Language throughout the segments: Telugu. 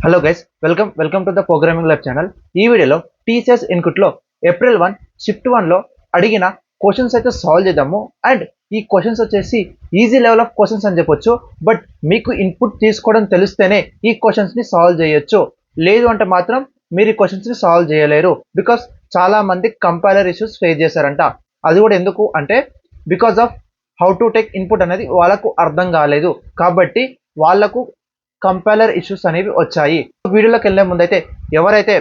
Hello guys, welcome to the programming lab channel. ఈ వీడియోలో టీసీఎస్ ఇన్పుట్లో ఏప్రిల్ 1 షిఫ్ట్ 1లో అడిగిన క్వశ్చన్స్ అయితే సాల్వ్ చేద్దాము. అండ్ ఈ క్వశ్చన్స్ వచ్చేసి ఈజీ లెవెల్ ఆఫ్ క్వశ్చన్స్ అని చెప్పొచ్చు. బట్ మీకు ఇన్పుట్ తీసుకోవడం తెలిస్తేనే ఈ క్వశ్చన్స్ని సాల్వ్ చేయొచ్చు. లేదు అంటే మాత్రం మీరు ఈ క్వశ్చన్స్ని సాల్వ్ చేయలేరు. బికాస్ చాలా మంది కంపైలర్ ఇష్యూస్ ఫేస్ చేశారంట. అది కూడా ఎందుకు అంటే because of how to take input అనేది వాళ్ళకు అర్థం కాలేదు, కాబట్టి వాళ్ళకు కంపైలర్ ఇష్యూస్ అనేవి వచ్చాయి. వీడియోలోకి వెళ్ళే ముందు అయితే ఎవరైతే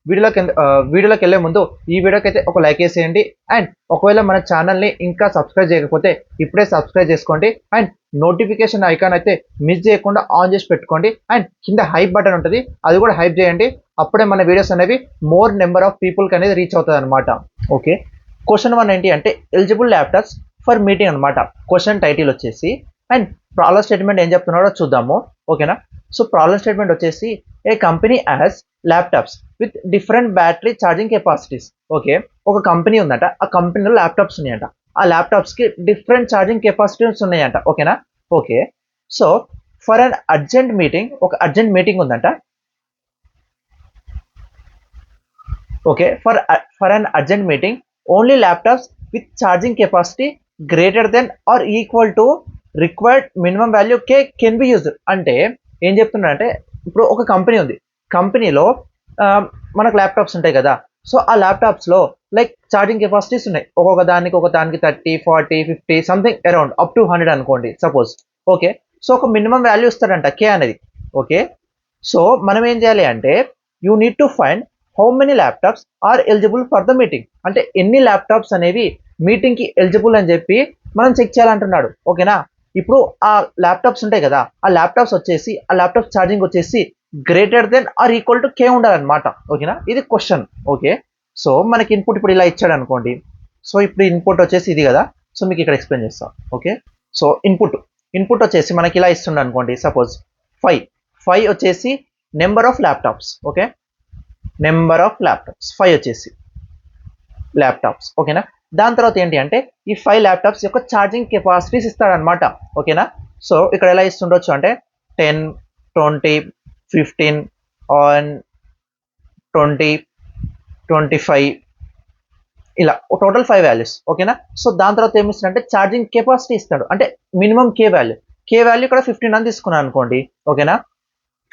వీడియోలోకి వెళ్ళే ముందు ఈ వీడియోకి అయితే ఒక లైక్ వేసేయండి. అండ్ ఒకవేళ మన ఛానల్ని ఇంకా సబ్స్క్రైబ్ చేయకపోతే ఇప్పుడే సబ్స్క్రైబ్ చేసుకోండి. అండ్ నోటిఫికేషన్ ఐకాన్ అయితే మిస్ చేయకుండా ఆన్ చేసి పెట్టుకోండి. అండ్ కింద హైప్ బటన్ ఉంటుంది, అది కూడా హైప్ చేయండి. అప్పుడే మన వీడియోస్ అనేవి మోర్ నెంబర్ ఆఫ్ పీపుల్కి అనేది రీచ్ అవుతుంది అనమాట. ఓకే, క్వశ్చన్ 1 ఏంటి అంటే ఎలిజిబుల్ ల్యాప్టాప్స్ ఫర్ మీటింగ్ అనమాట. క్వశ్చన్ టైటిల్ వచ్చేసి అండ్ ప్రాబ్లం స్టేట్మెంట్ ఏం చెప్తున్నాడో చూద్దాము. ఓకేనా, సో ప్రాబ్లం స్టేట్మెంట్ వచ్చేసి a company has laptops with different battery charging capacities. Okay, ఒక కంపెనీ ఉందంట, ఆ కంపెనీలో ల్యాప్టాప్స్ ఉన్నాయంట. ఆ ల్యాప్టాప్స్కి డిఫరెంట్ ఛార్జింగ్ కెపాసిటీస్ ఉన్నాయంట. ఓకేనా, okay. So for an urgent meeting, ఒక అర్జెంట్ మీటింగ్ ఉందంట. Okay, for an urgent meeting only laptops with charging capacity greater than or equal to required minimum value K can be used. అంటే ఏం చెప్తున్నాడంటే ఇప్పుడు ఒక కంపెనీ ఉంది, కంపెనీలో మనకు ల్యాప్టాప్స్ ఉంటాయి కదా. సో ఆ ల్యాప్టాప్స్లో లైక్ ఛార్జింగ్ కెపాసిటీస్ ఉన్నాయి. ఒక దానికి 30, 40, 50 సంథింగ్ అరౌండ్ అప్ టు 100 అనుకోండి సపోజ్. ఓకే, సో ఒక మినిమం వాల్యూ ఇస్తాడంట కే అనేది. ఓకే, సో మనం ఏం చేయాలి అంటే you need to find how many laptops are eligible for the meeting. అంటే ఎన్ని ల్యాప్టాప్స్ అనేవి మీటింగ్కి ఎలిజిబుల్ అని చెప్పి మనం చెక్ చేయాలంటున్నాడు. ఓకేనా, ఇప్పుడు ఆ ల్యాప్టాప్స్ ఉంటాయి కదా, ఆ ల్యాప్టాప్స్ వచ్చేసి ఆ ల్యాప్టాప్ ఛార్జింగ్ వచ్చేసి greater than or equal to K ఉండాలన్నమాట. ఓకేనా, ఇది క్వశ్చన్. ఓకే, సో మనకి ఇన్పుట్ ఇప్పుడు ఇలా ఇచ్చాడు అనుకోండి. సో ఇప్పుడు ఇన్పుట్ వచ్చేసి ఇది కదా. సో మీకు ఇక్కడ ఎక్స్ప్లెయిన్ చేస్తాం. ఓకే, సో ఇన్పుట్ వచ్చేసి మనకి ఇలా ఇస్తుండ అనుకోండి. సపోజ్ 5 వచ్చేసి number of laptops. Okay, number of laptops 5 వచ్చేసి ల్యాప్టాప్స్. ఓకేనా, దాని తర్వాత ఏంటి అంటే ఈ 5 ల్యాప్టాప్స్ యొక్క ఛార్జింగ్ కెపాసిటీస్ ఇస్తాడనమాట. ఓకేనా, సో ఇక్కడ ఎలా ఇస్తుండొచ్చు అంటే 10, 20, 15 అండ్ 20, 25 ఇలా టోటల్ 5 వాల్యూస్. ఓకేనా, సో దాని తర్వాత ఏమి ఇస్తాడంటే ఛార్జింగ్ కెపాసిటీ ఇస్తాడు. అంటే మినిమం కే వాల్యూ ఇక్కడ 15 అని తీసుకున్నాను అనుకోండి. ఓకేనా,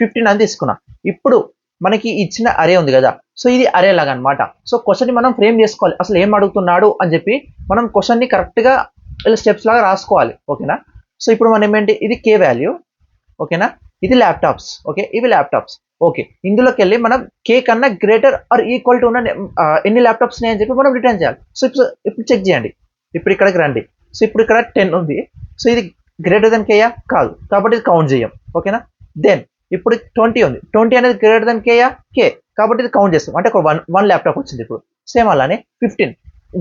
15 అని తీసుకున్నా. ఇప్పుడు మనకి ఇచ్చిన అరే ఉంది కదా, సో ఇది అరే లాగా అనమాట. సో క్వశ్చన్ని మనం ఫ్రేమ్ చేసుకోవాలి, అసలు ఏం అడుగుతున్నాడు అని చెప్పి మనం క్వశ్చన్ని కరెక్ట్గా ఇలా స్టెప్స్ లాగా రాసుకోవాలి. ఓకేనా, సో ఇప్పుడు మనం ఏంటి ఇది కే వాల్యూ. ఓకేనా, ఇది ల్యాప్టాప్స్. ఓకే, ఇవి ల్యాప్టాప్స్. ఓకే, ఇందులోకి వెళ్ళి మనం కే కన్నా గ్రేటర్ ఆర్ ఈక్వల్ టు ఉన్న ఎన్ని ల్యాప్టాప్స్ ఉన్నాయని చెప్పి మనం రిటర్న్ చేయాలి. సో ఇప్పుడు చెక్ చేయండి. ఇప్పుడు ఇక్కడికి రండి. సో ఇప్పుడు ఇక్కడ 10 ఉంది. సో ఇది గ్రేటర్ దెన్ కేయా? కాదు, కాబట్టి ఇది కౌంట్ చేయం. ఓకేనా, దెన్ ఇప్పుడు 20 ఉంది. 20 అనేది గ్రేటర్ దెన్ కేయా? కే, కాబట్టి ఇది కౌంట్ చేస్తాం. అంటే ఒక వన్ ల్యాప్టాప్ వచ్చింది. ఇప్పుడు సేమ్ అలానే 15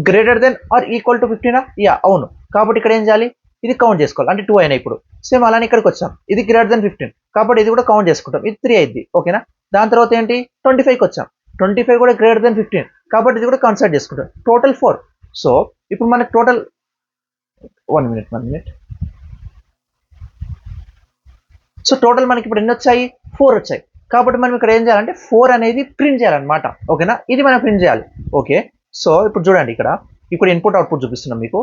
greater than or equal to 15 yeah అవును, కాబట్టి ఇక్కడ ఏం చేయాలి, ఇది కౌంట్ చేసుకోవాలి. అంటే 2 అయినా. ఇప్పుడు సేమ్ అలానే ఇక్కడికి వచ్చాం, ఇది గ్రేటర్ దెన్ 15 కాబట్టి ఇది కూడా కౌంట్ చేసుకుంటాం, ఇది 3 అయింది. ఓకేనా, దాని తర్వాత ఏంటి 25కి వచ్చాం, 25 కూడా గ్రేటర్ దెన్ 15 కాబట్టి ఇది కూడా కన్సిడర్ చేసుకుంటాం. టోటల్ 4. సో ఇప్పుడు మనకి టోటల్ 1 మినిట్. సో టోటల్ మనకి ఇప్పుడు ఎన్ని వచ్చాయి? 4 వచ్చాయి. కాబట్టి మనం ఇక్కడ ఏం చేయాలంటే 4 అనేది ప్రింట్ చేయాలన్నమాట. ఓకేనా, ఇది మనం ప్రింట్ చేయాలి. ఓకే, సో ఇప్పుడు చూడండి ఇక్కడ ఇన్పుట్ అవుట్పుట్ చూపిస్తున్నాం మీకు.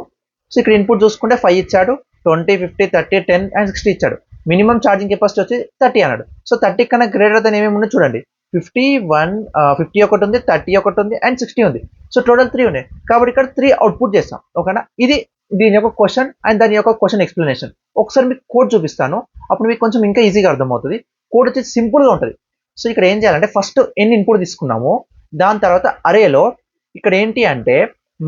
సో ఇక్కడ ఇన్పుట్ చూసుకుంటే 5 ఇచ్చాడు, 20, 50, 30, 10 అండ్ 60 ఇచ్చాడు. మినిమం ఛార్జింగ్ కెపాసిటీ వచ్చి 30 అన్నాడు. సో 30 కన్నా గ్రేటర్ దెన్ ఏమేమి ఉన్నాయి చూడండి. 50 ఒకటి ఉంది, 30 ఒకటి ఉంది అండ్ 60 ఉంది. సో టోటల్ 3 ఉన్నాయి. కాబట్టి ఇక్కడ 3 అవుట్పుట్ చేస్తాం. ఓకేనా, ఇది దీని యొక్క క్వశ్చన్ అండ్ దాని యొక్క క్వశ్చన్ ఎక్స్ప్లెనేషన్. ఒకసారి మీకు కోడ్ చూపిస్తాను, అప్పుడు మీకు కొంచెం ఇంకా ఈజీగా అర్థమవుతుంది. కోడ్ వచ్చేసి సింపుల్గా ఉంటుంది. సో ఇక్కడ ఏం చేయాలంటే ఫస్ట్ ఎన్ని ఇన్పుట్ తీసుకున్నాము, దాని తర్వాత అరేలో ఇక్కడ ఏంటి అంటే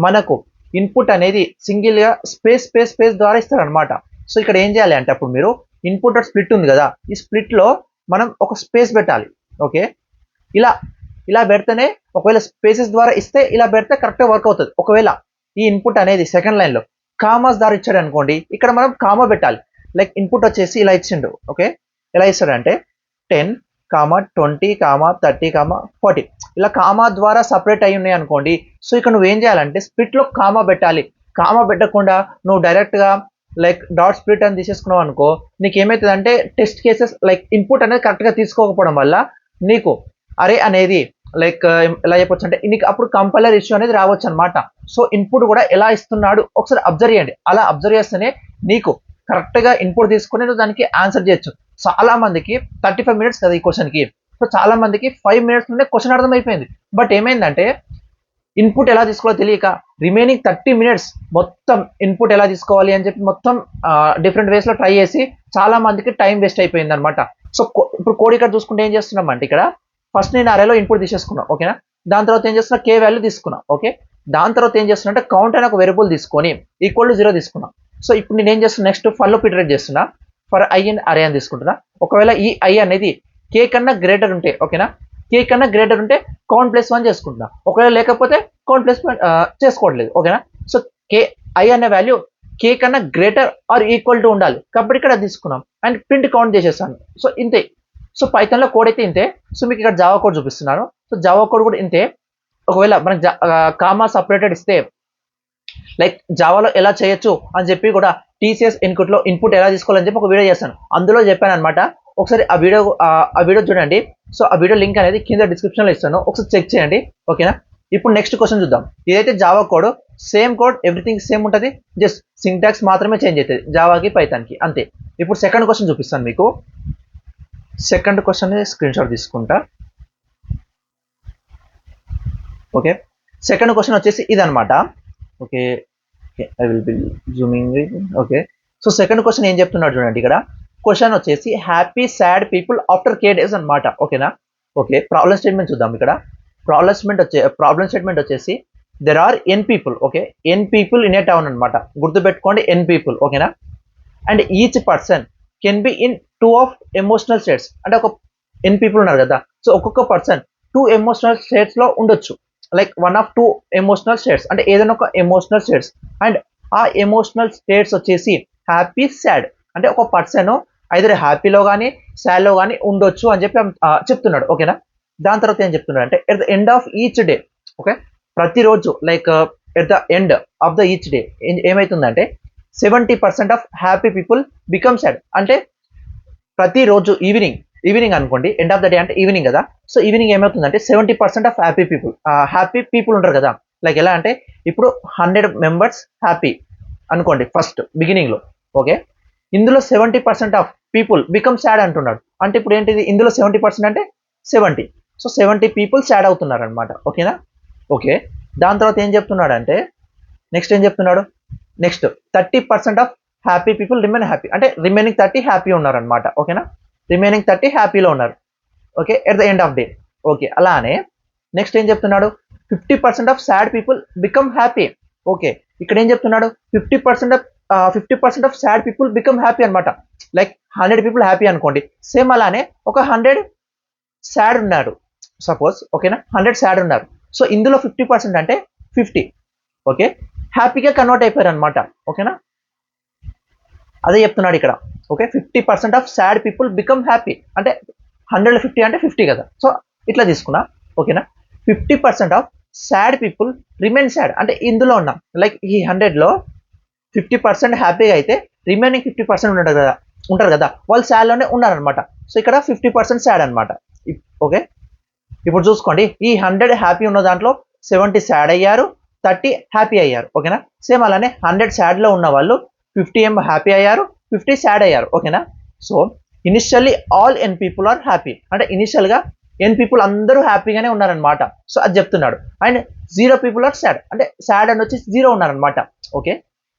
మనకు ఇన్పుట్ అనేది సింగిల్గా స్పేస్ ద్వారా ఇస్తారనమాట. సో ఇక్కడ ఏం చేయాలి అంటే అప్పుడు మీరు ఇన్పుట్ స్ప్లిట్ ఉంది కదా, ఈ స్ప్లిట్లో మనం ఒక స్పేస్ పెట్టాలి. ఓకే, ఇలా పెడితేనే ఒకవేళ స్పేసెస్ ద్వారా ఇస్తే ఇలా పెడితే కరెక్ట్గా వర్క్ అవుతుంది. ఒకవేళ ఈ ఇన్పుట్ అనేది సెకండ్ లైన్లో కామాస్ ద్వారా ఇచ్చాడు అనుకోండి, ఇక్కడ మనం కామా పెట్టాలి. లైక్ ఇన్పుట్ వచ్చేసి ఇలా ఇచ్చిండు. ఓకే, ఎలా ఇస్తాడంటే 10, 20, 30, 40 ఇలా కామా ద్వారా సపరేట్ అయి ఉన్నాయి అనుకోండి. సో ఇక్కడ నువ్వేం చేయాలంటే స్ప్లిట్లో కామా పెట్టాలి. కామా పెట్టకుండా నువ్వు డైరెక్ట్గా లైక్ డాట్ స్ప్లిట్ అని తీసేసుకున్నావు అనుకో, నీకు ఏమవుతుంది అంటే టెస్ట్ కేసెస్ లైక్ ఇన్పుట్ అనేది కరెక్ట్గా తీసుకోకపోవడం వల్ల నీకు అరే అనేది లైక్ ఎలా చెప్పొచ్చు అంటే నీకు అప్పుడు కంపైలర్ ఇష్యూ అనేది రావచ్చు అనమాట. సో ఇన్పుట్ కూడా ఎలా ఇస్తున్నాడు ఒకసారి అబ్జర్వ్ చేయండి. అలా అబ్జర్వ్ చేస్తేనే నీకు కరెక్ట్గా ఇన్పుట్ తీసుకుని నువ్వు దానికి ఆన్సర్ చేయొచ్చు. చాలా మందికి 35 minutes కదా ఈ క్వశ్చన్కి. సో చాలా మందికి 5 minutes నుండే క్వశ్చన్ అర్థమైపోయింది. బట్ ఏమైందంటే ఇన్పుట్ ఎలా తీసుకోవాలో తెలియక రిమైనింగ్ 30 minutes మొత్తం ఇన్పుట్ ఎలా తీసుకోవాలి అని చెప్పి మొత్తం డిఫరెంట్ వేస్లో ట్రై చేసి చాలా మందికి టైం వేస్ట్ అయిపోయింది అనమాట. సో ఇప్పుడు కోడ్ ఇక్కడ చూసుకుంటే ఏం చేస్తున్నాం అంటే ఇక్కడ ఫస్ట్ నేను అరేలో ఇన్పుట్ తీసేసుకున్నా, ఓకేనా. దాని తర్వాత ఏం చేస్తున్నా కే వాల్యూ తీసుకున్నా, ఓకే. దాని తర్వాత ఏం చేస్తున్నా అంటే కౌంట్ అనే ఒక వేరియబుల్ తీసుకొని ఈక్వల్ టు 0 తీసుకున్నా. సో ఇప్పుడు నేను ఏం చేస్తున్నా నెక్స్ట్ ఫర్ లూప్ ఇటరేట్ చేస్తున్నా. ఫర్ ఐ ఇన్ అరే అని తీసుకుంటున్నా. ఒకవేళ ఈ ఐ అనేది కే కన్నా గ్రేటర్ ఉంటే, ఓకేనా, కే కన్నా గ్రేటర్ ఉంటే కౌంట్ +1 చేసుకుంటున్నా. ఒకవేళ లేకపోతే కౌంట్ +1 చేసుకోవట్లేదు, ఓకేనా. సో కే ఐ అనే వాల్యూ కే కన్నా గ్రేటర్ ఆర్ ఈక్వల్ టు ఉండాలి కాబట్టి ఇక్కడ తీసుకున్నాం అండ్ ప్రింట్ కౌంట్ చేసేస్తాను. సో ఇంతే. సో పైథాన్లో కోడ్ అయితే ఇంతే. సో మీకు ఇక్కడ జావా కోడ్ చూపిస్తున్నాను. సో జావా కోడ్ కూడా ఇంతే. ఒకవేళ మనకి కామా సపరేటెడ్ ఇస్తే లైక్ జావాలో ఎలా చేయొచ్చు అని చెప్పి కూడా టీసీఎస్ ఇన్పుట్లో ఇన్పుట్ ఎలా తీసుకోవాలని చెప్పి ఒక వీడియో చేస్తాను. అందులో చెప్పాను అనమాట. ఒకసారి ఆ వీడియో చూడండి. సో ఆ వీడియో లింక్ అనేది కింద డిస్క్రిప్షన్లో ఇస్తాను, ఒకసారి చెక్ చేయండి, ఓకేనా. ఇప్పుడు నెక్స్ట్ క్వశ్చన్ చూద్దాం. ఇదైతే Java code, same code, everything same ఉంటుంది, జస్ట్ సింటాక్స్ మాత్రమే చేంజ్ అవుతుంది జావాకి పైథాన్కి, అంతే. ఇప్పుడు సెకండ్ క్వశ్చన్ చూపిస్తాను మీకు. సెకండ్ క్వశ్చన్ స్క్రీన్ షాట్ తీసుకుంటా, ఓకే. సెకండ్ క్వశ్చన్ వచ్చేసి ఇదనమాట, okay. I will be zooming, okay. So second question ఏం చెప్తున్నాడు చూడండి. ఇక్కడ క్వశ్చన్ వచ్చేసి happy sad people after K days అనమాట, ఓకేనా. ఓకే, ప్రాబ్లం స్టేట్మెంట్ చూద్దాం. ఇక్కడ ప్రాబ్లం స్టేట్మెంట్ వచ్చేసి there are N people, okay, N people in a town అనమాట. గుర్తుపెట్టుకోండి, ఎన్ పీపుల్, ఓకేనా. And each person can be in 2 of emotional states. అంటే ఒక ఎన్ పీపుల్ ఉన్నారు కదా, సో ఒక్కొక్క పర్సన్ 2 ఎమోషనల్ స్టేట్స్ లో ఉండొచ్చు. లైక్ 1 of 2 ఎమోషనల్ స్టేట్స్ అంటే ఏదైనా ఒక ఎమోషనల్ స్టేట్స్. అండ్ ఆ ఎమోషనల్ స్టేట్స్ వచ్చేసి హ్యాపీ సాడ్ అంటే ఒక పర్సన్ ఐదర్ హ్యాపీలో కానీ సాడ్లో కానీ ఉండొచ్చు అని చెప్పి చెప్తున్నాడు, ఓకేనా. దాని తర్వాత ఏం చెప్తున్నాడు అంటే at the end of each day, okay, ప్రతిరోజు like at the end of the each day ఏమవుతుందంటే 70% of happy people become sad. అంటే ప్రతిరోజు ఈవినింగ్ అనుకోండి, ఎండ్ ఆఫ్ ద డే అంటే ఈవినింగ్ కదా. సో ఈవినింగ్ ఏమవుతుందంటే 70% ఆఫ్ హ్యాపీ పీపుల్ ఉంటారు కదా. లైక్ ఎలా అంటే ఇప్పుడు 100 members హ్యాపీ అనుకోండి ఫస్ట్ బిగినింగ్లో, ఓకే. ఇందులో 70% ఆఫ్ పీపుల్ బికమ్ సాడ్ అంటున్నాడు. అంటే ఇప్పుడు ఏంటిది, ఇందులో 70% అంటే 70. సో 70 people సాడ్ అవుతున్నారు అనమాట, ఓకేనా. ఓకే, దాని తర్వాత ఏం చెప్తున్నాడు అంటే నెక్స్ట్ ఏం చెప్తున్నాడు, next 30% of happy people remain happy. అంటే రిమైనింగ్ 30 హ్యాపీ ఉన్నారు అనమాట, ఓకేనా. రిమైనింగ్ 30 హ్యాపీలో ఉన్నారు, okay, at the end of day, okay. అలానే నెక్స్ట్ ఏం చెప్తున్నాడు 50% of sad people become happy. Okay, ఇక్కడ ఏం చెప్తున్నాడు 50% of sad people become happy అనమాట. లైక్ 100 people హ్యాపీ అనుకోండి, సేమ్ అలానే ఒక 100 సాడ్ ఉన్నారు సపోజ్, ఓకేనా. 100 సాడ్ ఉన్నారు. సో ఇందులో 50% అంటే 50, ఓకే, హ్యాపీగా కన్వర్ట్ అయిపోయారు అనమాట, ఓకేనా. అదే చెప్తున్నాడు ఇక్కడ, okay. 50% of sad people become happy అంటే 100లో 50 అంటే 50 కదా. సో ఇట్లా తీసుకున్నా, ఓకేనా. 50% of sad people remain sad అంటే ఇందులో ఉన్నాం లైక్ ఈ 100లో 50% హ్యాపీగా అయితే రిమైనింగ్ 50% ఉంటారు కదా, వాళ్ళు సాడ్లోనే ఉన్నారనమాట. సో ఇక్కడ 50% సాడ్ అనమాట, ఓకే. ఇప్పుడు చూసుకోండి, ఈ 100 హ్యాపీ ఉన్న దాంట్లో 70 సాడ్ అయ్యారు, 30 హ్యాపీ అయ్యారు, ఓకేనా. సేమ్ అలానే 100 సాడ్లో ఉన్న వాళ్ళు 50 హ్యాపీ అయ్యారు, 50 సాడ్ అయ్యారు, ఓకేనా. So initially all N people are happy అంటే ఇనిషియల్గా ఎన్ పీపుల్ అందరూ హ్యాపీగానే ఉన్నారనమాట. సో అది చెప్తున్నాడు. అండ్ 0 people ఆర్ సాడ్ అంటే సాడ్ అని వచ్చి 0 ఉన్నారనమాట, okay.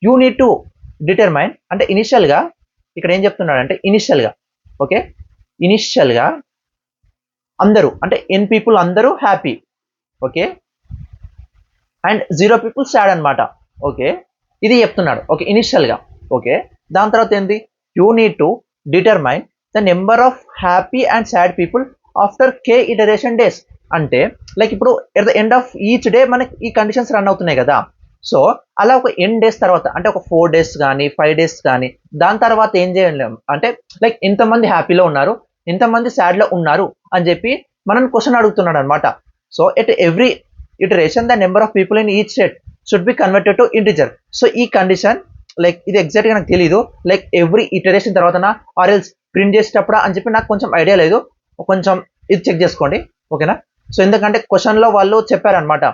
You need to determine అంటే ఇనిషియల్గా ఇక్కడ ఏం చెప్తున్నాడు అంటే ఇనిషియల్గా, ఓకే, ఇనిషియల్గా అందరూ అంటే ఎన్ పీపుల్ అందరూ happy, okay, and 0 people sad అనమాట, ఓకే. ఇది చెప్తున్నాడు, ఓకే, ఇనిషియల్గా, ఓకే. దాని తర్వాత ఏంది you need to determine the number of happy and sad people after K iteration days. అంటే లైక్ ఇప్పుడు at the end of each day మనకి ఈ కండిషన్స్ రన్ అవుతున్నాయి కదా. సో అలా ఒక ఎన్ డేస్ తర్వాత అంటే ఒక 4 days కానీ 5 days కానీ దాని తర్వాత ఏం చేయలేం అంటే లైక్ ఎంతమంది హ్యాపీలో ఉన్నారు, ఎంతమంది సాడ్లో ఉన్నారు అని చెప్పి మనం క్వశ్చన్ అడుగుతున్నాడు అనమాట. So at every iteration the number of people in each state should be converted to integer. So ఈ కండిషన్ లైక్ ఇది ఎగ్జాక్ట్గా నాకు తెలియదు, లైక్ ఎవ్రీ ఇటరేషన్ తర్వాత ఆర్ ఎల్స్ ప్రింట్ చేసేటప్పుడు అని చెప్పి నాకు కొంచెం ఐడియా లేదు, కొంచెం ఇది చెక్ చేసుకోండి ఓకేనా. సో ఎందుకంటే క్వశ్చన్లో వాళ్ళు చెప్పారనమాట,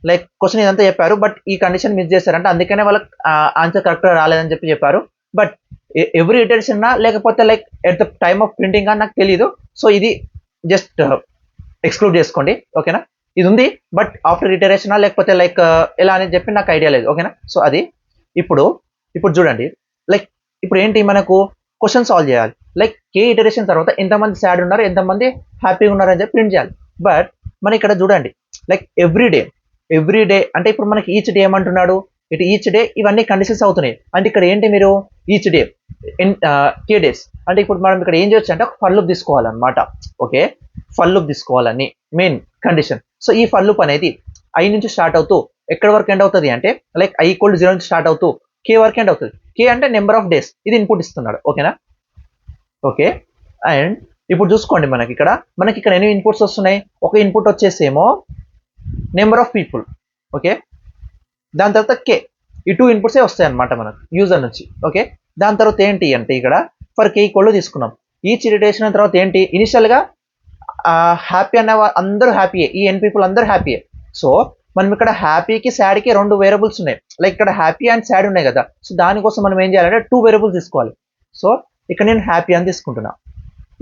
లైక్ క్వశ్చన్ ఇదంతా చెప్పారు బట్ ఈ కండిషన్ మిస్ చేశారంటే అందుకనే వాళ్ళకి ఆన్సర్ కరెక్ట్గా రాలేదని చెప్పి చెప్పారు. బట్ ఎవ్రీ ఇటరేషన్ లేకపోతే like at the time of printing అని నాకు తెలియదు. సో ఇది జస్ట్ ఎక్స్క్లూడ్ చేసుకోండి ఓకేనా. ఇది ఉంది బట్ ఆఫ్టర్ ఇటరేషన్ లేకపోతే లైక్ ఎలా అనేది చెప్పి నాకు ఐడియా లేదు ఓకేనా. సో అది ఇప్పుడు చూడండి, లైక్ ఇప్పుడు ఏంటి మనకు క్వశ్చన్ సాల్వ్ చేయాలి, లైక్ కే ఇటరేషన్ తర్వాత ఎంతమంది సాడ్ ఉన్నారు ఎంతమంది హ్యాపీగా ఉన్నారు అని చెప్పి ప్రింట్ చేయాలి. బట్ మన ఇక్కడ చూడండి, లైక్ ఎవ్రీ డే అంటే ఇప్పుడు మనకి ఈచ్ డే ఏమంటున్నాడు, ఇటు ఈచ్ డే ఇవన్నీ కండిషన్స్ అవుతున్నాయి. అంటే ఇక్కడ ఏంటి మీరు ఈచ్ డే కే డేస్ అంటే ఇప్పుడు మనం ఇక్కడ ఏం చేయొచ్చు అంటే ఒక ఫర్ లూప్ తీసుకోవాలన్నమాట ఓకే. ఫర్ లూప్ తీసుకోవాలని మెయిన్ కండిషన్. సో ఈ ఫర్ లూప్ అనేది ఐ నుంచి స్టార్ట్ అవుతూ ఎక్కడి వరకు ఎండ్ అవుతుంది అంటే లైక్ ఐ ఈక్వల్ టు 0 నుంచి స్టార్ట్ అవుతూ కే వరకు ఎండ్ అవుతుంది. కే అంటే నెంబర్ ఆఫ్ డేస్, ఇది ఇన్పుట్ ఇస్తున్నాడు ఓకేనా. ఓకే అండ్ ఇప్పుడు చూసుకోండి మనకి ఇక్కడ ఎన్ని ఇన్పుట్స్ వస్తున్నాయి, ఒక ఇన్పుట్ వచ్చేసేమో నెంబర్ ఆఫ్ పీపుల్ ఓకే, దాని తర్వాత కే, ఈ 2 ఇన్పుట్సే వస్తాయి అనమాట మనకు యూజర్ నుంచి ఓకే. దాని తర్వాత ఏంటి అంటే ఇక్కడ ఫర్ కే ఈక్వల్ తీసుకున్నాం, ఈచ్ ఇటరేషన్ తర్వాత ఏంటి ఇనిషియల్గా హ్యాపీ అన్న అందరూ హ్యాపీయే, ఈ ఎన్ పీపుల్ అందరూ హ్యాపీయే. సో మనం ఇక్కడ హ్యాపీకి సాడ్కి 2 వేరియబుల్స్ ఉన్నాయి, లైక్ ఇక్కడ హ్యాపీ అండ్ సాడ్ ఉన్నాయి కదా. సో దానికోసం మనం ఏం చేయాలంటే 2 వేరియబుల్స్ తీసుకోవాలి. సో ఇక్కడ నేను హ్యాపీ అని తీసుకుంటున్నా,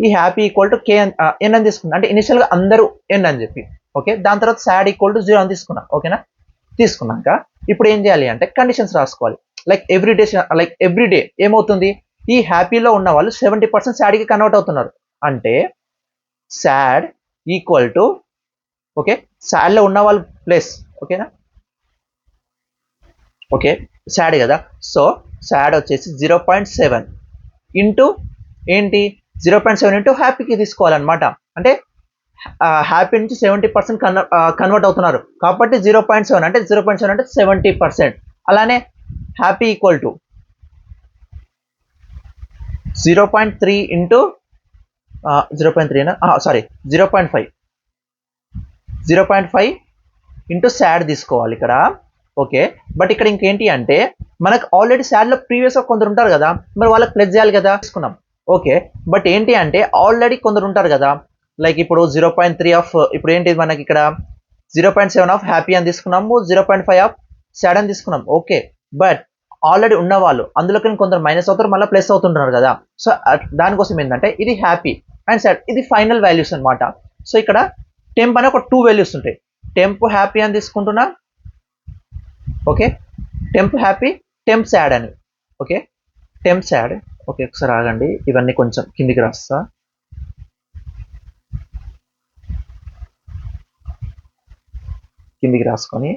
ఈ హ్యాపీ ఈక్వల్ టు కే ఎన్ అని తీసుకున్నా, అంటే ఇనిషియల్గా అందరూ ఎన్ అని చెప్పి ఓకే. దాని తర్వాత సాడ్ ఈక్వల్ టు 0 అని తీసుకున్నా ఓకేనా. తీసుకున్నాక ఇప్పుడు ఏం చేయాలి అంటే కండిషన్స్ రాసుకోవాలి, లైక్ ఎవ్రీ డే ఏమవుతుంది, ఈ హ్యాపీలో ఉన్న వాళ్ళు 70% సాడ్కి కన్వర్ట్ అవుతున్నారు, అంటే సాడ్ ఈక్వల్ టు ఓకే సాడ్లో ఉన్న వాళ్ళు ప్లస్ ఓకేనా. ఓకే సాడ్ కదా, సో సాడ్ వచ్చేసి 0.7 ఇంటూ ఏంటి 0.7 ఇంటూ హ్యాపీకి తీసుకోవాలన్నమాట. అంటే హ్యాపీ నుంచి 70% కన్వర్ట్ అవుతున్నారు కాబట్టి 0.7 అంటే 0.7 అంటే 70%. అలానే happy equal to 0.3 into 0.5 into sad తీసుకోవాలి ఇక్కడ ఓకే. బట్ ఇక్కడ ఇంకేంటి అంటే మనకు ఆల్రెడీ సాడ్లో ప్రీవియస్గా కొందరు ఉంటారు కదా, మరి వాళ్ళకి ప్లస్ చేయాలి కదా, తీసుకున్నాం ఓకే. బట్ ఏంటి అంటే ఆల్రెడీ కొందరు ఉంటారు కదా, లైక్ ఇప్పుడు 0.3 ఆఫ్ ఇప్పుడు ఏంటి మనకి ఇక్కడ 0.7 ఆఫ్ హ్యాపీ అని తీసుకున్నాము, 0.5 ఆఫ్ సాడ్ అని తీసుకున్నాం ఓకే. బట్ ఆల్రెడీ ఉన్న వాళ్ళు అందులోకి కొందరు మైనస్ అవుతారు మళ్ళీ ప్లస్ అవుతుంటున్నారు కదా. సో దానికోసం ఏంటంటే ఇది హ్యాపీ అండ్ సాడ్ ఇది ఫైనల్ వాల్యూస్ అనమాట. సో ఇక్కడ టెంప్ అనే ఒక 2 వాల్యూస్ ఉంటాయి, టెంప్ హ్యాపీ అని తీసుకుంటున్నా okay, temp happy temp sad అని ఓకే. టెంప్ సాడ్ ఓకే, ఒకసారి ఆగండి ఇవన్నీ కొంచెం కిందికి రాస్తా. కిందికి రాసుకొని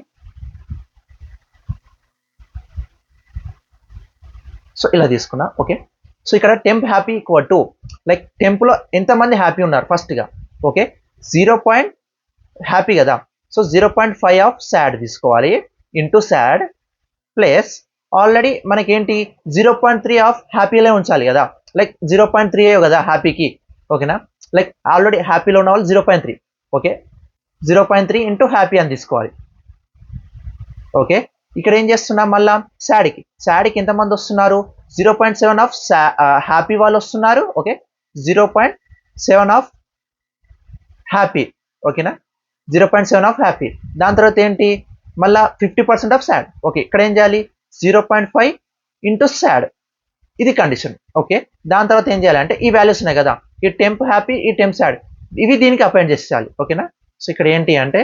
సో ఇలా తీసుకున్నా ఓకే. సో ఇక్కడ temp happy equal to like టెంప్లో ఎంతమంది హ్యాపీ ఉన్నారు ఫస్ట్గా ఓకే, 0. హ్యాపీ కదా, సో 0.5 ఆఫ్ సాడ్ తీసుకోవాలి ఇంటూ సాడ్ ప్లస్ ఆల్రెడీ మనకేంటి 0.3 ఆఫ్ హ్యాపీలో ఉంచాలి కదా, లైక్ 0.3 కదా హ్యాపీకి ఓకేనా. లైక్ ఆల్రెడీ హ్యాపీలో ఉన్న వాళ్ళు 0.3 ఓకే, 0.3 ఇంటూ హ్యాపీ అని తీసుకోవాలి ఓకే. ఇక్కడ ఏం చేస్తున్నా మళ్ళా సాడ్కి ఎంతమంది వస్తున్నారు, 0.7 ఆఫ్ హ్యాపీ వాళ్ళు వస్తున్నారు ఓకే, 0.7 ఆఫ్ హ్యాపీ ఓకేనా, 0.7 ఆఫ్ హ్యాపీ. దాని తర్వాత ఏంటి మళ్ళా 50% ఆఫ్ సాడ్ ఓకే. ఇక్కడ ఏం చేయాలి 0.5 ఇంటూ సాడ్, ఇది కండిషన్ ఓకే. దాని తర్వాత ఏం చేయాలి అంటే ఈ వాల్యూస్ ఉన్నాయి కదా, ఈ టెంప్ హ్యాపీ ఈ టెంప్ సాడ్ ఇవి దీనికి అపాయింట్ చేసేయాలి ఓకేనా. సో ఇక్కడ ఏంటి అంటే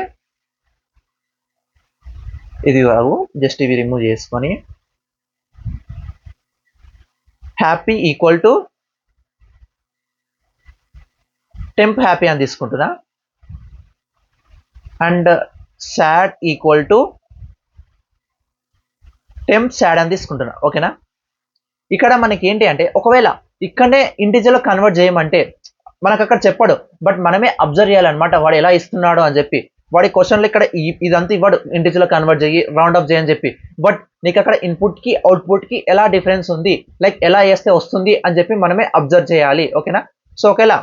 ఇది కాదు, జస్ట్ ఇవి రిమూవ్ చేసుకొని happy equal to temp happy అని తీసుకుంటున్నా and sad equal to temp sad అని తీసుకుంటున్నా ఓకేనా. ఇక్కడ మనకి ఏంటి అంటే ఒకవేళ ఇక్కడనే ఇంటిజర్లో కన్వర్ట్ చేయమంటే మనకు అక్కడ చెప్పాడు, బట్ మనమే అబ్జర్వ్ చేయాలన్నమాట వాడు ఎలా ఇస్తున్నాడు అని చెప్పి. వాడి క్వశ్చన్లో ఇక్కడ ఇదంతా ఇవ్వడు ఇంటిజర్లో కన్వర్ట్ చేయి రౌండ్ అప్ చేయని చెప్పి, బట్ నీకు అక్కడ ఇన్పుట్కి అవుట్పుట్కి ఎలా డిఫరెన్స్ ఉంది, లైక్ ఎలా చేస్తే వస్తుంది అని చెప్పి మనమే అబ్జర్వ్ చేయాలి ఓకేనా. సో ఒకవేళ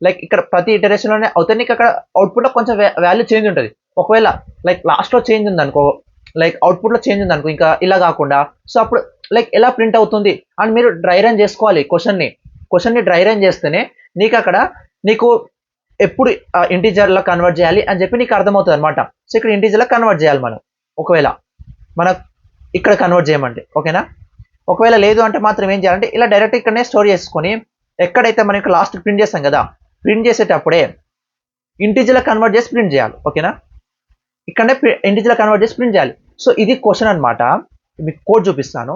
లైక్ ఇక్కడ ప్రతి ఇటరేషన్లోనే అవుతే నీకు అక్కడ అవుట్పుట్లో కొంచెం వాల్యూ చేంజ్ ఉంటుంది. ఒకవేళ లైక్ లాస్ట్లో చేంజ్ ఉంది అనుకో, లైక్ అవుట్పుట్లో చేంజ్ ఉంది అనుకో ఇంకా ఇలా కాకుండా, సో అప్పుడు లైక్ ఎలా ప్రింట్ అవుతుంది అని మీరు డ్రై రన్ చేసుకోవాలి. క్వశ్చన్ని డ్రై రన్ చేస్తేనే నీకు అక్కడ నీకు ఎప్పుడు ఇంటీజర్లో కన్వర్ట్ చేయాలి అని చెప్పి నీకు అర్థమవుతుంది అనమాట. సో ఇక్కడ ఇంటీజర్లో కన్వర్ట్ చేయాలి మనం, ఒకవేళ మన ఇక్కడ కన్వర్ట్ చేయమంటే, ఓకేనా. ఒకవేళ లేదు అంటే మాత్రం ఏం చేయాలంటే ఇలా డైరెక్ట్ ఇక్కడనే స్టోర్ చేసుకొని ఎక్కడైతే మనకి లాస్ట్ ప్రింట్ చేస్తాం కదా, ప్రింట్ చేసేటప్పుడే ఇంటీజర్లో కన్వర్ట్ చేసి ప్రింట్ చేయాలి, ఓకేనా. ఇక్కడనే ఇంటీజర్లో కన్వర్ట్ చేసి ప్రింట్ చేయాలి. సో ఇది క్వశ్చన్ అనమాట. మీకు కోడ్ చూపిస్తాను.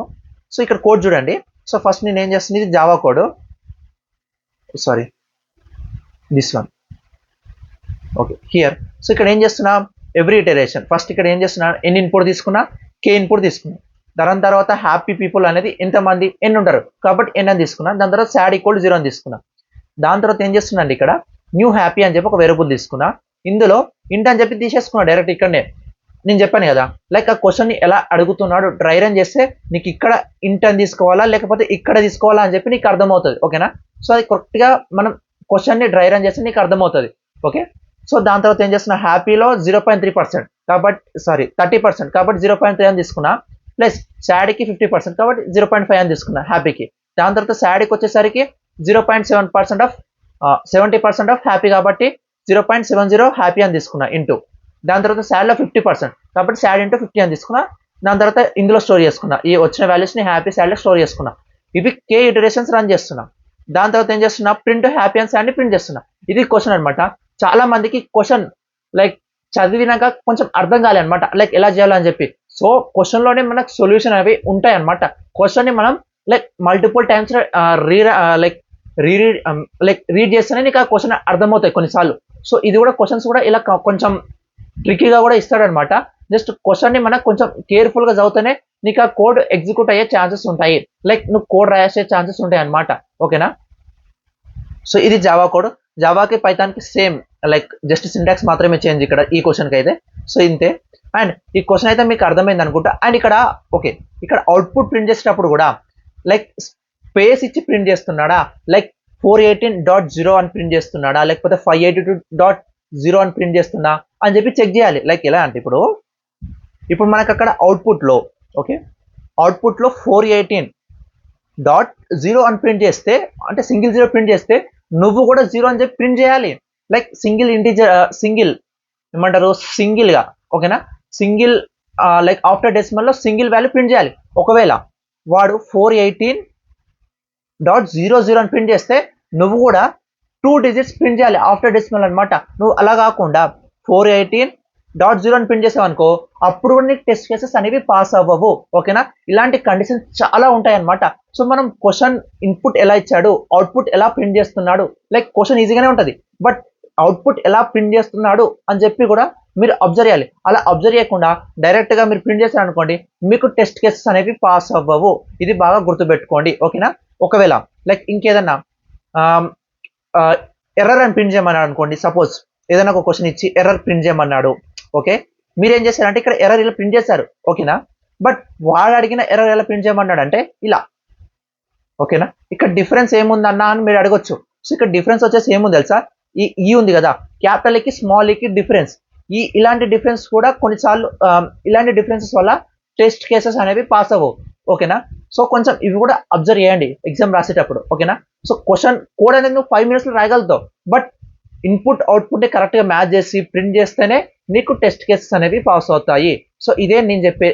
సో ఇక్కడ కోడ్ చూడండి. సో ఫస్ట్ నేను ఏం చేస్తుంది, ఇది Java code, sorry this one, okay here. So ఇక్కడ ఏం చేస్తున్నా, ఎవ్రీ ఇటరేషన్ ఫస్ట్ ఇక్కడ ఏం చేస్తున్నా, ఎన్ని ఇన్పుట్ తీసుకున్నా, కే ఇన్పుట్ తీసుకున్నా. దాని తర్వాత హ్యాపీ పీపుల్ అనేది ఎంతమంది ఎన్ని ఉంటారు కాబట్టి ఎన్ అని తీసుకున్నా. దాని తర్వాత సాడ్ ఈక్వల్ 0 అని తీసుకున్నా. దాని తర్వాత ఏం చేస్తున్నా అండి, ఇక్కడ న్యూ హ్యాపీ అని చెప్పి ఒక వేరియబుల్ తీసుకున్నా. ఇందులో ఇంట్ అని చెప్పి తీసేసుకున్నా డైరెక్ట్ ఇక్కడనే. నేను చెప్పాను కదా, లైక్ ఆ క్వశ్చన్ని ఎలా అడుగుతున్నాడు డ్రై రన్ చేస్తే నీకు ఇక్కడ ఇంట్ అని తీసుకోవాలా లేకపోతే ఇక్కడ తీసుకోవాలా అని చెప్పి నీకు అర్థమవుతుంది, ఓకేనా. సో అది కరెక్ట్గా మనం క్వశ్చన్ని డ్రై రన్ చేస్తే నీకు అర్థమవుతుంది, ఓకే. సో దాని తర్వాత ఏం చేస్తున్నా, హ్యాపీలో 0.3% కాబట్టి 30% కాబట్టి 0.3 అని తీసుకున్నా. ప్లస్ శాడీకి 50% కాబట్టి 0.5 అని తీసుకున్నా హ్యాపీకి. దాని తర్వాత శాడీకి వచ్చేసరికి 0.7% ఆఫ్ 70% ఆఫ్ హ్యాపీ కాబట్టి 0.70 హ్యాపీ అని తీసుకున్నా ఇంటూ. దాని తర్వాత శాడ్లో 50% కాబట్టి శాడ్ ఇంటూ 50 అని తీసుకున్నా. దాని తర్వాత ఇందులో స్టోర్ చేసుకున్నా, ఈ వచ్చిన వాల్యూస్ని హ్యాపీ శాడ్లో స్టోర్ చేసుకున్నా. ఇవి కే ఇటరేషన్స్ రన్ చేస్తున్నా. దాని తర్వాత ఏం చేస్తున్నా, ప్రింట్ హ్యాపీ అండ్ శాడ్ని ప్రింట్ చేస్తున్నా. ఇది క్వశ్చన్ అనమాట. చాలా మందికి క్వశ్చన్ లైక్ చదివినాక కొంచెం అర్థం కాలే అనమాట, లైక్ ఎలా చేయాలని చెప్పి. సో క్వశ్చన్లోనే మనకు సొల్యూషన్ అవి ఉంటాయి అనమాట. క్వశ్చన్ని మనం లైక్ మల్టిపుల్ టైమ్స్ రీడ్ చేస్తేనే నీకు ఆ క్వశ్చన్ అర్థమవుతాయి కొన్నిసార్లు. సో ఇది కూడా క్వశ్చన్స్ కూడా ఇలా కొంచెం ట్రిక్కీగా కూడా ఇస్తాడనమాట. జస్ట్ క్వశ్చన్ని మనకు కొంచెం కేర్ఫుల్గా చదివితేనే నీకు ఆ కోడ్ ఎగ్జిక్యూట్ అయ్యే ఛాన్సెస్ ఉంటాయి, లైక్ నువ్వు కోడ్ రాసే ఛాన్సెస్ ఉంటాయి అనమాట, ఓకేనా. సో ఇది జావా కోడ్. జావాకి పైథాన్కి సేమ్, లైక్ జస్ట్ సింటాక్స్ మాత్రమే చేంజ్ ఇక్కడ ఈ క్వశ్చన్కి అయితే. సో ఇంతే. అండ్ ఈ క్వశ్చన్ అయితే మీకు అర్థమైంది అనుకుంటా. అండ్ ఇక్కడ ఓకే, ఇక్కడ అవుట్పుట్ ప్రింట్ చేసేటప్పుడు కూడా లైక్ స్పేస్ ఇచ్చి ప్రింట్ చేస్తున్నాడా, లైక్ 418.0 అని ప్రింట్ చేస్తున్నాడా లేకపోతే 582.0 అని ప్రింట్ చేస్తున్నా అని చెప్పి చెక్ చేయాలి. లైక్ ఎలా అంటే ఇప్పుడు మనకు అక్కడ అవుట్పుట్లో ఓకే, అవుట్పుట్లో 418.0 అని ప్రింట్ చేస్తే అంటే సింగిల్ 0 ప్రింట్ చేస్తే నువ్వు కూడా 0 అని చెప్పి ప్రింట్ చేయాలి. లైక్ సింగిల్ ఇంటీజర్ సింగిల్ ఏమంటారు సింగిల్గా, ఓకేనా. సింగిల్ లైక్ ఆఫ్టర్ డెసిమల్లో సింగిల్ వాల్యూ ప్రింట్ చేయాలి. ఒకవేళ వాడు 418.00 అని ప్రింట్ చేస్తే నువ్వు కూడా 2 digits ప్రింట్ చేయాలి ఆఫ్టర్ డెసిమల్ అనమాట. నువ్వు అలా కాకుండా 418.0 అని ప్రింట్ చేసావు అనుకో, అప్పుడు కూడా నీకు టెస్ట్ కేసెస్ అనేవి పాస్ అవ్వవు, ఓకేనా. ఇలాంటి కండిషన్స్ చాలా ఉంటాయి అనమాట. సో మనం క్వశ్చన్ ఇన్పుట్ ఎలా ఇచ్చాడు, అవుట్పుట్ ఎలా ప్రింట్ చేస్తున్నాడు, లైక్ క్వశ్చన్ ఈజీగానే ఉంటుంది బట్ అవుట్పుట్ ఎలా ప్రింట్ చేస్తున్నాడు అని చెప్పి కూడా మీరు అబ్జర్వ్ చేయాలి. అలా అబ్జర్వ్ చేయకుండా డైరెక్ట్గా మీరు ప్రింట్ చేశారు అనుకోండి, మీకు టెస్ట్ కేసెస్ అనేవి పాస్ అవ్వవు. ఇది బాగా గుర్తుపెట్టుకోండి, ఓకేనా. ఒకవేళ లైక్ ఇంకేదన్నా ఎర్రర్ అని ప్రింట్ చేయమన్నాడు అనుకోండి, సపోజ్ ఏదైనా ఒక క్వశ్చన్ ఇచ్చి ఎర్రర్ ప్రింట్ చేయమన్నాడు, ఓకే. మీరేం చేశారంటే ఇక్కడ ఎర్రర్ ఇలా ప్రింట్ చేశారు, ఓకేనా. బట్ వాడు అడిగిన ఎర్రర్ ఎలా ప్రింట్ చేయమన్నాడు అంటే ఇలా, ఓకేనా. ఇక్కడ డిఫరెన్స్ ఏముందన్నా అని మీరు అడగొచ్చు. సో ఇక్కడ డిఫరెన్స్ వచ్చేసి ఏముంది తెలుసా, ఈ ఉంది కదా, క్యాపిటల్ కి స్మాల్ ఈకి డిఫరెన్స్. ఇలాంటి డిఫరెన్స్ కూడా కొన్నిసార్లు ఇలాంటి డిఫరెన్సెస్ వల్ల టెస్ట్ కేసెస్ అనేవి పాస్ అవ్వవు, ఓకేనా. సో కొంచెం ఇవి కూడా అబ్జర్వ్ చేయండి ఎగ్జామ్ రాసేటప్పుడు, ఓకేనా. సో క్వశ్చన్ కోడ్ అనేది నువ్వు 5 minutes రాయగలుగుతావు, బట్ ఇన్పుట్ అవుట్పుట్ కరెక్ట్గా మ్యాచ్ చేసి ప్రింట్ చేస్తేనే నీకు టెస్ట్ కేసెస్ అనేవి పాస్ అవుతాయి. సో ఇదే నేను చెప్పే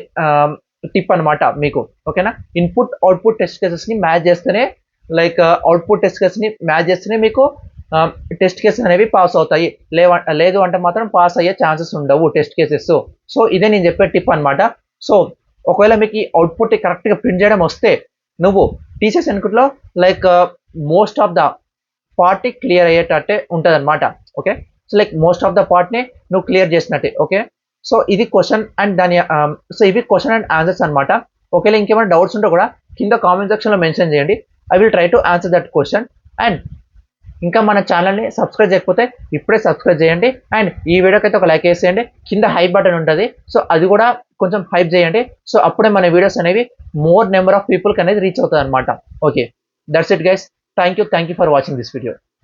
టిప్ అనమాట మీకు, ఓకేనా. ఇన్పుట్ అవుట్పుట్ టెస్ట్ కేసెస్ని మ్యాచ్ చేస్తేనే లైక్ అవుట్పుట్ టెస్ట్ కేసెస్ని మ్యాచ్ చేస్తేనే మీకు టెస్ట్ కేసెస్ అనేవి పాస్ అవుతాయి. లేదు అంటే మాత్రం పాస్ అయ్యే ఛాన్సెస్ ఉండవు టెస్ట్ కేసెస్. సో ఇదే నేను చెప్పే టిప్ అనమాట. సో ఒకవేళ మీకు ఈ అవుట్పుట్ కరెక్ట్గా ప్రింట్ చేయడం వస్తే నువ్వు టీచర్స్ ఇన్పుట్లో లైక్ మోస్ట్ ఆఫ్ ద పార్ట్ని క్లియర్ అయ్యేటట్టే ఉంటుంది అనమాట, okay. So like most of the పార్ట్ని నువ్వు క్లియర్ చేసినట్టే, ఓకే. సో ఇది క్వశ్చన్ అండ్ దాని సో ఇవి క్వశ్చన్ అండ్ ఆన్సర్స్ అనమాట. ఒకవేళ ఇంకేమైనా డౌట్స్ ఉంటే కూడా కింద కామెంట్ సెక్షన్లో మెన్షన్ చేయండి. I will try to answer that question. And ఇంకా మన ఛానల్ని సబ్స్క్రైబ్ చేయకపోతే ఇప్పుడే సబ్స్క్రైబ్ చేయండి. అండ్ ఈ వీడియోకి అయితే ఒక లైక్ వేసేయండి. కింద హైప్ బటన్ ఉంటుంది, సో అది కూడా కొంచెం హైప్ చేయండి. సో అప్పుడే మన వీడియోస్ అనేవి మోర్ నెంబర్ ఆఫ్ పీపుల్కి అనేది రీచ్ అవుతుంది అనమాట. Okay, that's it guys. Thank you for watching this video.